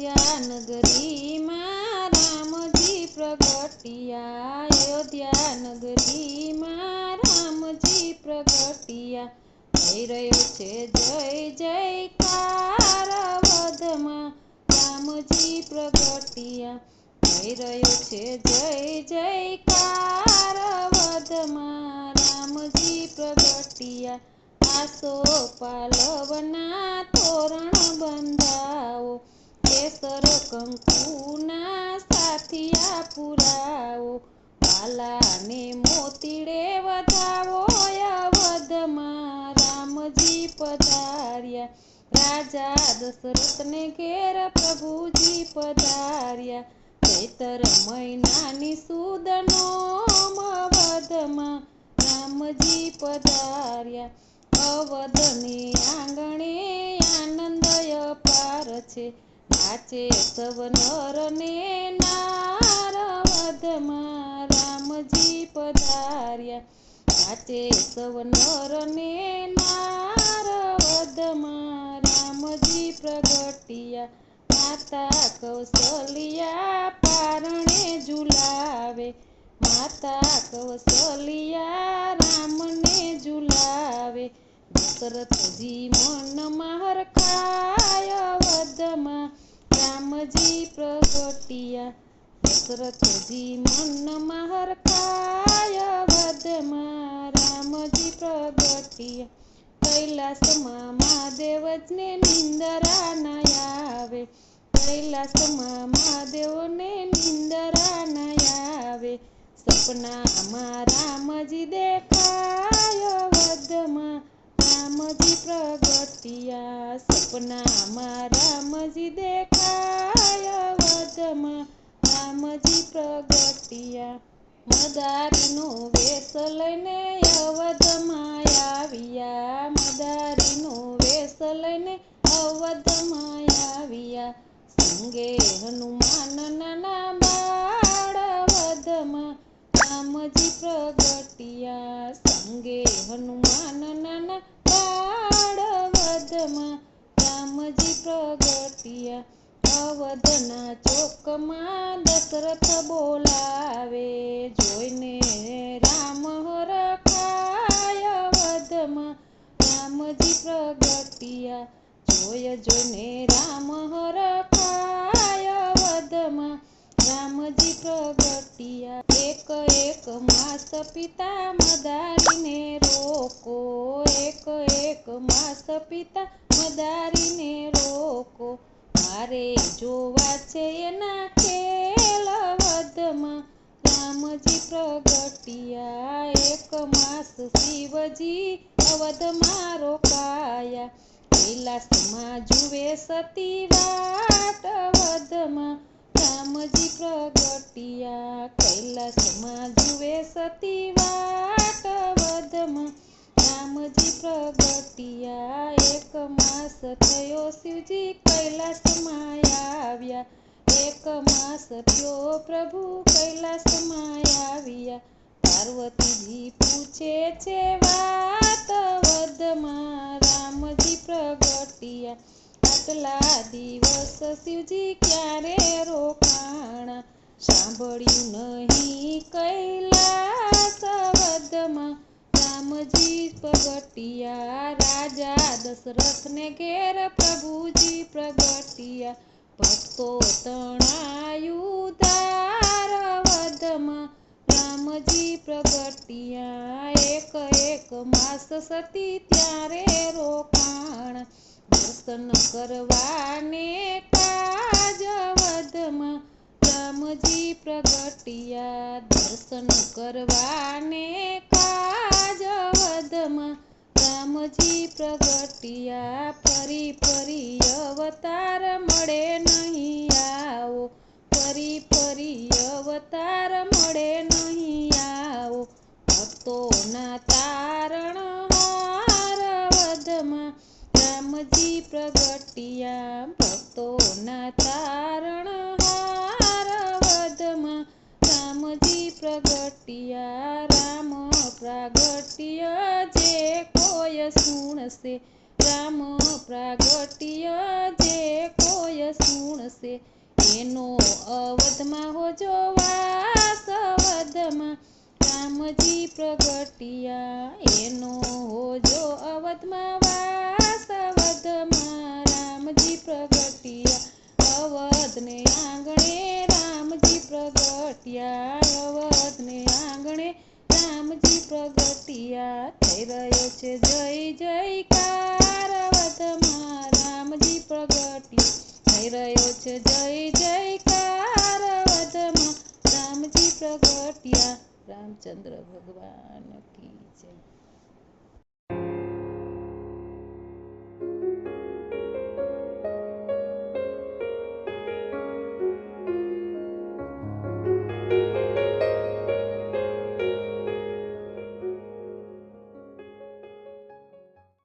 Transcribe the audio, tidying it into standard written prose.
अयोध्या नगरी में रामजी प्रगटिया। अयोध्या नगरी में रामजी प्रगटिया। થઈ રહ્યો છે જય જયકાર અવધમાં રામજી પ્રગટિયા। થઈ રહ્યો છે જય જયકાર અવધમાં રામજી પ્રગટિયા। આસો પાલવના તોરણ બંધાવો, કેસર કંકુના સાથિયા પુરાવો, વાલાને મોતીડે વધાવો અવધમાં રામજી પધાર્યા। રાજા દશરથને ઘેર પ્રભુજી પધાર્યા। ચૈત્ર મહિનાની સુદ નોમ અવધમાં રામજી પધાર્યા। અવધને આંગણે આનંદ અપાર છે, નાચે સવ નર ને નાર અવધમાં રામજી પધાર્યા। નાચે સવ નર ને નાર અવધમાં રામજી પ્રગટિયા। માતા કૌશલ્યા પારણે ઝુલાવે, માતા કૌશલ્યા રામને ઝુલાવે। દશરથજી મનમાં હરખાય અવધમાં રામજી પ્રગટિયા। દશરથજી મનમાં હરખાય અવધમાં રામજી પ્રગટિયા। કૈલાસમાં મહાદેવને નિંદરા ન આવે, કૈલાસમાં મહાદેવને નિંદરા ન આવે। સપનામાં રામજી દેખાય અવધમાં રામજી પ્રગટિયા। સપનામાં રામજી દેખાય અવધમાં રામજી પ્રગટિયા। મદારીનો વેશ લઈને અવધમાં આવ્યા, મદારીનો વેશ લઈને અવધમાં આવ્યા। સંગે હનુમાન નાના બાળ અવધમાં રામજી પ્રગટિયા। સંગે હનુમાન નાના બાળ અવધમાં રામજી પ્રગટિયા। અવધના ચોકમાં દશરથ બોલાવે, જોઈને રામ હરખાય અવધમાં રામજી પ્રગટિયા। જોઈને રામ હરખાય અવધમાં રામજી પ્રગટિયા। એક એક માસ પિતા મદારીને રોકો, એક એક માસ પિતા મદારીને રોકો। મારે જોવા છે એના ખેલ અવધમાં રામજી પ્રગટિયા। એક માસ શિવજી અવધમાં રોકાયા, કૈલાસમાં જુએ સતી વાટ અવધમાં રામજી પ્રગટિયા। કૈલાસમાં જુએ સતી વાટ અવધમાં રામજી પ્રગટિયા। એક માસ થયો શિવજી કૈલાસમાં આવ્યા, એક માસ થયો પ્રભુ કૈલાસમાં આવ્યા। પાર્વતીજી પૂછે છે વાત અવધમાં રામજી પ્રગટિયા। આટલા દિવસ શિવજી ક્યારે રોકાણા, સાંભળ્યું નહીં કૈલાસ અવધમાં રામજી પ્રગટિયા। રાજા દશરથને ઘેર પ્રભુજી પ્રગટિયા। ભક્તો તણાયું ધાર અવધમાં રામજી પ્રગટિયા। એક એક માસ સતી ત્યારે રોકાણા, દર્શન કરવાને કાજ અવધમાં રામજી પ્રગટિયા। દર્શન કરવાને કાજ અવધમાં રામજી પ્રગટિયા। ફરી ફરી અવતાર મળે નહીં આવો, ફરી ફરી અવતાર મળે નહીં આવો। ભક્તોના તારણહાર અવધમાં રામજી પ્રગટિયા। ભક્તોના તારણહાર અવધમાં રામજી પ્રગટિયા। રામ પ્રાગટ્ય જે કોઈ સુણશે, રામ પ્રાગટ્ય જે કોઈ સુણશે। છે એનો અવધમાં હોજો વાસ અવધમાં રામજી પ્રગટિયા એનો હોજો અવધમાં વાસ અવધમાં રામજી પ્રગટિયા અવધને આંગણે રામજી પ્રગટિયા અવધને આંગણે રામજી પ્રગટિયા થઈ રહ્યો છે જય જયકાર અવધમાં રામજી પ્રગટિયા થઈ રહ્યો છે જય જયકાર અવધમાં રામજી પ્રગટિયા રામચંદ્ર ભગવાન કી જય।